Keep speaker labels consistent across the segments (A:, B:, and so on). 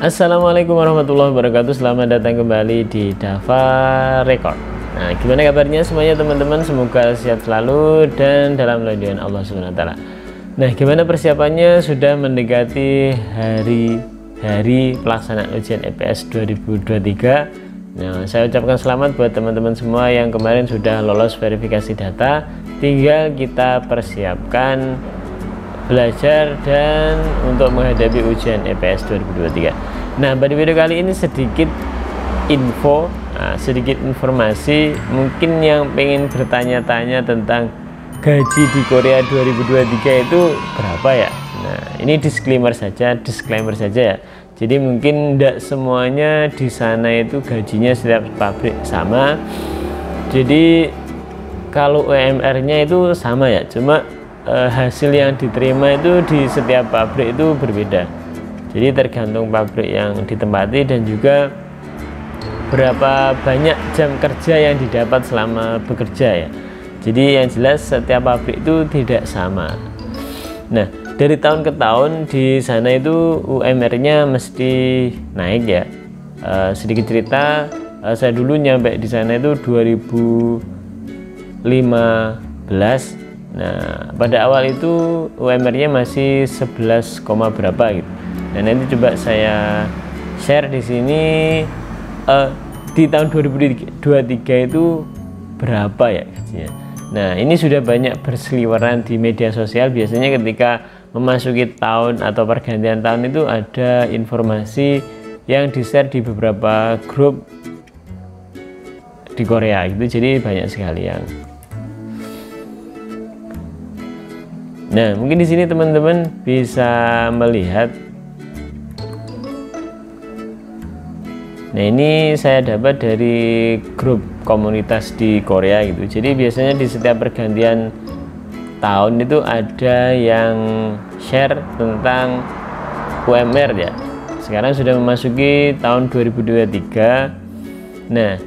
A: Assalamualaikum warahmatullahi wabarakatuh. Selamat datang kembali di Dava Record. Nah, gimana kabarnya semuanya teman-teman? Semoga sehat selalu dan dalam lindungan Allah Subhanahu wa taala. Nah, gimana persiapannya? Sudah mendekati hari pelaksanaan ujian EPS 2023. Nah, saya ucapkan selamat buat teman-teman semua yang kemarin sudah lolos verifikasi data. Tinggal kita persiapkan belajar dan untuk menghadapi ujian EPS 2023. Nah, pada video kali ini sedikit informasi mungkin yang pengen bertanya-tanya tentang gaji di Korea 2023 itu berapa ya. Nah, ini disclaimer saja ya. Jadi mungkin tidak semuanya di sana itu gajinya setiap pabrik sama. Jadi kalau UMR-nya itu sama ya, cuma hasil yang diterima itu di setiap pabrik itu berbeda. Jadi tergantung pabrik yang ditempati dan juga berapa banyak jam kerja yang didapat selama bekerja ya. Jadi yang jelas setiap pabrik itu tidak sama. Nah, dari tahun ke tahun di sana itu UMR-nya mesti naik ya. Sedikit cerita, saya dulu nyampe di sana itu 2015. Nah, pada awal itu UMR-nya masih 11, berapa gitu. Dan nanti coba saya share di sini di tahun 2023 itu berapa ya gajinya. Nah, ini sudah banyak berseliweran di media sosial. Biasanya ketika memasuki tahun atau pergantian tahun itu ada informasi yang di-share di beberapa grup di Korea gitu. Jadi banyak sekali yang. Nah, mungkin di sini teman-teman bisa melihat. Nah, ini saya dapat dari grup komunitas di Korea gitu. Jadi biasanya di setiap pergantian tahun itu ada yang share tentang UMR ya. Sekarang sudah memasuki tahun 2023. Nah,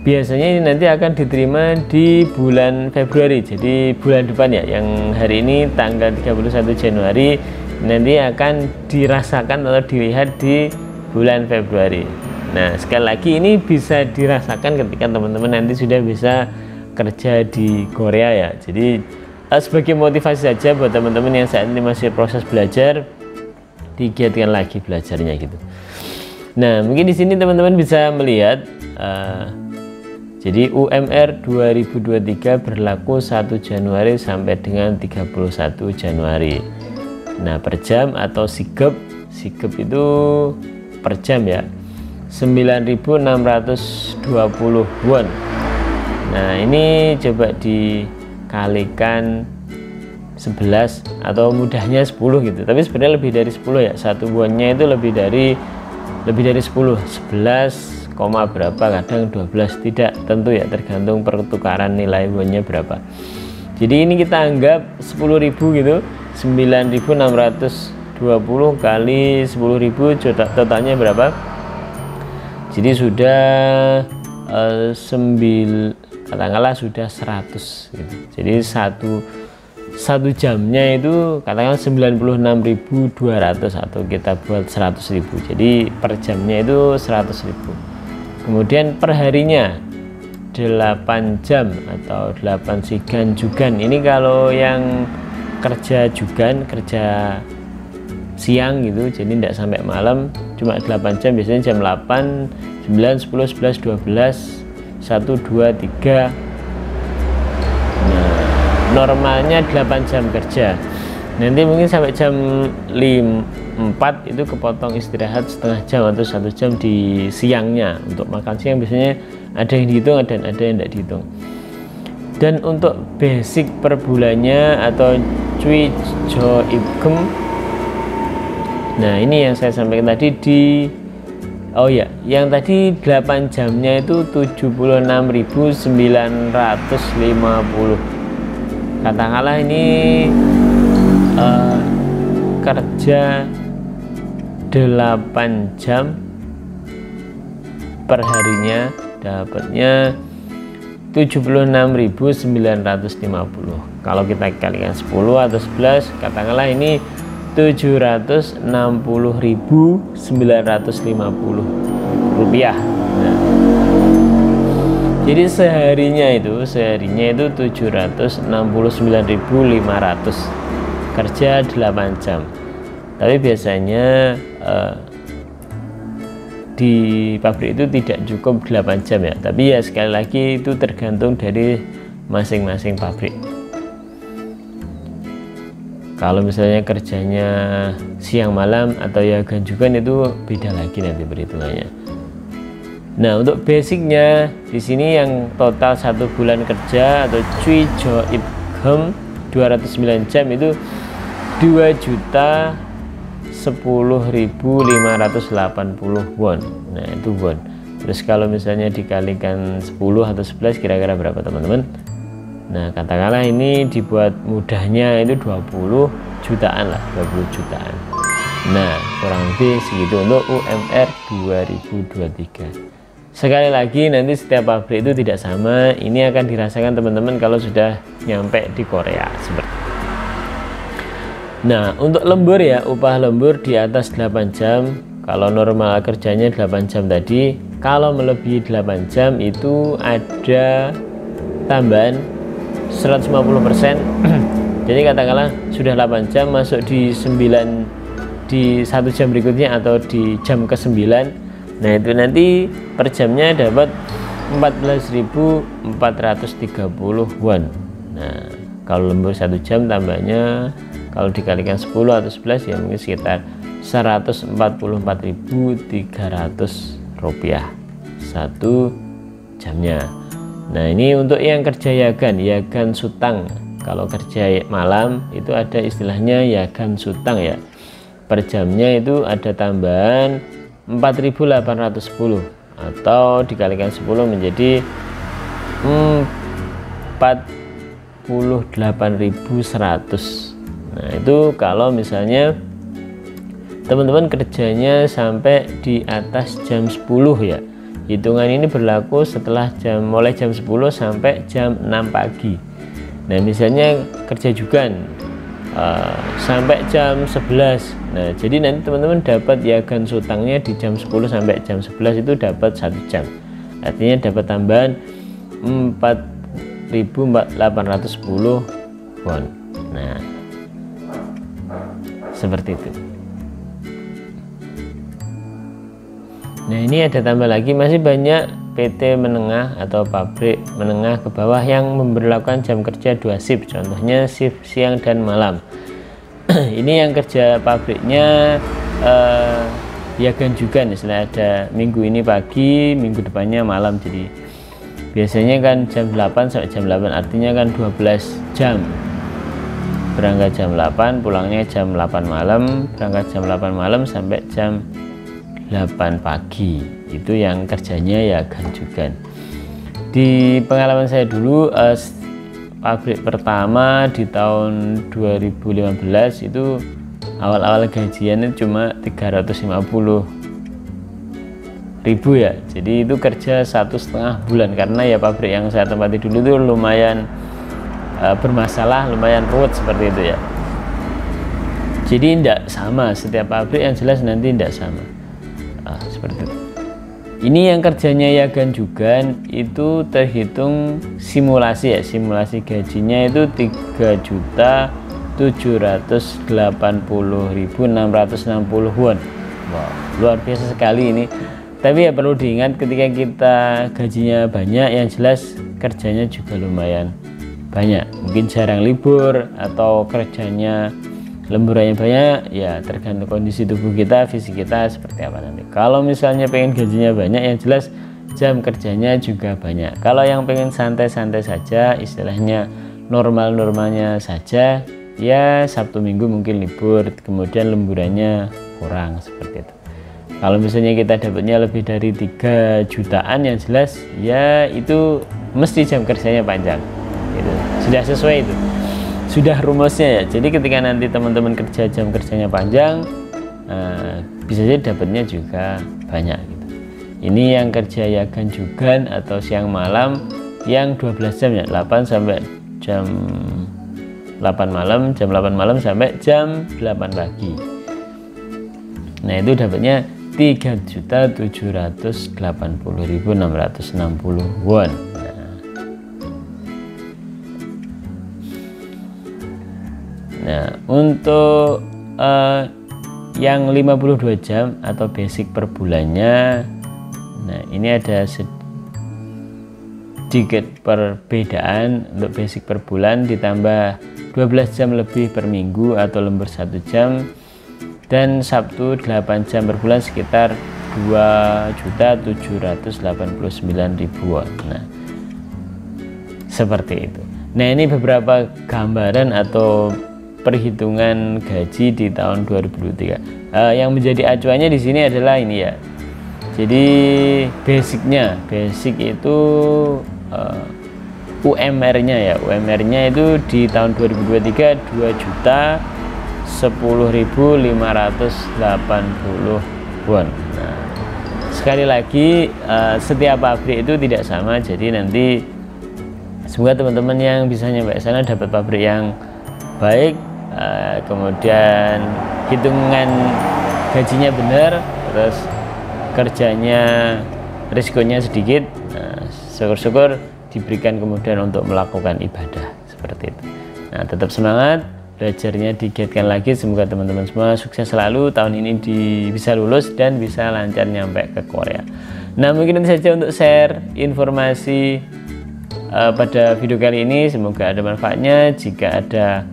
A: biasanya ini nanti akan diterima di bulan Februari, jadi bulan depan ya, yang hari ini tanggal 31 Januari nanti akan dirasakan atau dilihat di bulan Februari. Nah, sekali lagi ini bisa dirasakan ketika teman-teman nanti sudah bisa kerja di Korea ya. Jadi sebagai motivasi saja buat teman-teman yang saat ini masih proses belajar, digiatkan lagi belajarnya gitu. Nah, mungkin di sini teman-teman bisa melihat jadi UMR 2023 berlaku 1 Januari sampai dengan 31 Januari. Nah, per jam atau sigep itu per jam ya, 9.620 won. Nah, ini coba dikalikan 11 atau mudahnya 10 gitu. Tapi sebenarnya lebih dari 10 ya. Satu wonnya itu lebih dari 10, 11, berapa, kadang 12, tidak tentu ya, tergantung pertukaran nilai wonnya berapa. Jadi ini kita anggap 10.000 gitu, 9.620 kali 10.000 totalnya berapa? Jadi sudah katakanlah sudah 100 gitu. Jadi satu jamnya itu katakan 96.200 atau kita buat 100.000. Jadi per jamnya itu 100.000. Kemudian per harinya 8 jam atau 8 sigan jugan. Ini kalau yang kerja jugan, kerja siang gitu, jadi tidak sampai malam, cuma 8 jam, biasanya jam 8, 9, 10, 11, 12, 1, 2, 3. Nah, normalnya 8 jam kerja. Nanti mungkin sampai jam 4 itu kepotong istirahat setengah jam atau 1 jam di siangnya untuk makan siang. Biasanya ada yang dihitung dan ada yang tidak dihitung. Dan untuk basic per bulannya atau cui jo ibgem, nah ini yang saya sampaikan tadi yang tadi 8 jamnya itu 76.950. Katakanlah ini kerja 8 jam per harinya, dapatnya 76.950. Kalau kita kalikan 10 atau 11, katakanlah ini 760.950 rupiah. Nah, jadi seharinya itu 769.500, kerja 8 jam. Tapi biasanya di pabrik itu tidak cukup 8 jam ya, tapi ya sekali lagi itu tergantung dari masing-masing pabrik. Kalau misalnya kerjanya siang malam atau ya ganjukan itu beda lagi nanti perhitungannya. Nah, untuk basicnya di sini yang total 1 bulan kerja atau Cui Jo Ip Gem 209 jam itu 2.10.580 won. Nah, itu won. Terus kalau misalnya dikalikan 10 atau 11 kira-kira berapa teman-teman? Nah, katakanlah ini dibuat mudahnya itu 20 jutaan lah, 20 jutaan. Nah, kurang lebih segitu untuk UMR 2023. Sekali lagi nanti setiap pabrik itu tidak sama. Ini akan dirasakan teman-teman kalau sudah nyampe di Korea seperti itu. Nah, untuk lembur ya, upah lembur di atas 8 jam. Kalau normal kerjanya 8 jam tadi, kalau melebihi 8 jam itu ada tambahan 150%. Jadi katakanlah sudah 8 jam masuk di 9 di 1 jam berikutnya atau di jam ke-9. Nah, itu nanti per jamnya dapat 14.430 won. Nah, kalau lembur 1 jam tambahnya kalau dikalikan 10 atau 11 ya mungkin sekitar 144.300 rupiah 1 jamnya. Nah, ini untuk yang kerja yagan sutang. Kalau kerja malam itu ada istilahnya yagan sutang ya. Per jamnya itu ada tambahan 4.810 atau dikalikan 10 menjadi 48.100. Nah, itu kalau misalnya teman-teman kerjanya sampai di atas jam 10 ya. Hitungan ini berlaku setelah mulai jam 10 sampai jam 6 pagi. Nah, misalnya kerja juga sampai jam 11. Nah, jadi nanti teman-teman dapat yagan sutangnya di jam 10 sampai jam 11 itu dapat 1 jam. Artinya dapat tambahan 4.810 won. Nah, seperti itu. Nah, ini ada tambah lagi, masih banyak PT menengah atau pabrik menengah ke bawah yang memberlakukan jam kerja 2 shift, contohnya shift siang dan malam. Ini yang kerja pabriknya yagan juga, istilah ada minggu ini pagi, minggu depannya malam. Jadi biasanya kan jam 8 sampai jam 8, artinya kan 12 jam. Berangkat jam 8, pulangnya jam 8 malam, berangkat jam 8 malam sampai jam 8 pagi. Itu yang kerjanya yagan juga. Di pengalaman saya dulu pabrik pertama di tahun 2015 itu awal-awal gajiannya cuma 350.000 ya. Jadi itu kerja 1,5 bulan karena ya pabrik yang saya tempati dulu itu lumayan bermasalah, lumayan ruwet seperti itu ya. Jadi tidak sama, setiap pabrik yang jelas nanti tidak sama. Seperti itu. Ini yang kerjanya yagan juga itu terhitung simulasi ya, simulasi gajinya itu 3.780.660 won. Wow, luar biasa sekali ini. Tapi ya perlu diingat ketika kita gajinya banyak, yang jelas kerjanya juga lumayan banyak. Mungkin jarang libur atau kerjanya lemburannya banyak, ya tergantung kondisi tubuh kita, fisik kita seperti apa nanti. Kalau misalnya pengen gajinya banyak, yang jelas jam kerjanya juga banyak. Kalau yang pengen santai-santai saja, istilahnya normal-normalnya saja, ya Sabtu Minggu mungkin libur, kemudian lemburannya kurang seperti itu. Kalau misalnya kita dapatnya lebih dari 3 jutaan, yang jelas ya itu mesti jam kerjanya panjang gitu. Sudah sesuai itu, sudah rumusnya ya. Jadi ketika nanti teman-teman kerja jam kerjanya panjang, bisa jadi dapatnya juga banyak gitu. Ini yang kerja yagan juga atau siang malam yang 12 jam ya, 8 sampai jam 8 malam, jam 8 malam sampai jam 8 pagi. Nah itu dapatnya 3.780.660 won. Nah untuk yang 52 jam atau basic per bulannya, nah ini ada sedikit perbedaan. Untuk basic per bulan ditambah 12 jam lebih per minggu atau lembur 1 jam, dan Sabtu 8 jam per bulan sekitar 2.789.000 won. Nah seperti itu. Nah ini beberapa gambaran atau perhitungan gaji di tahun 2023. Yang menjadi acuannya di sini adalah ini ya. Jadi basic itu UMR-nya ya. UMR-nya itu di tahun 2023 2.10.580 won. Nah, sekali lagi setiap pabrik itu tidak sama. Jadi nanti semoga teman-teman yang bisa nyampe sana dapat pabrik yang baik. Kemudian hitungan gajinya benar, terus kerjanya risikonya sedikit. Syukur-syukur diberikan kemudian untuk melakukan ibadah seperti itu. Nah tetap semangat, belajarnya digiatkan lagi. Semoga teman-teman semua sukses selalu tahun ini, bisa lulus dan bisa lancar nyampe ke Korea. Nah mungkin itu saja untuk share informasi pada video kali ini. Semoga ada manfaatnya. Jika ada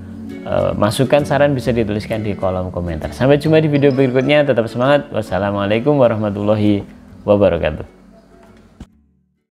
A: masukan saran bisa dituliskan di kolom komentar. Sampai jumpa di video berikutnya, tetap semangat. Wassalamualaikum warahmatullahi wabarakatuh.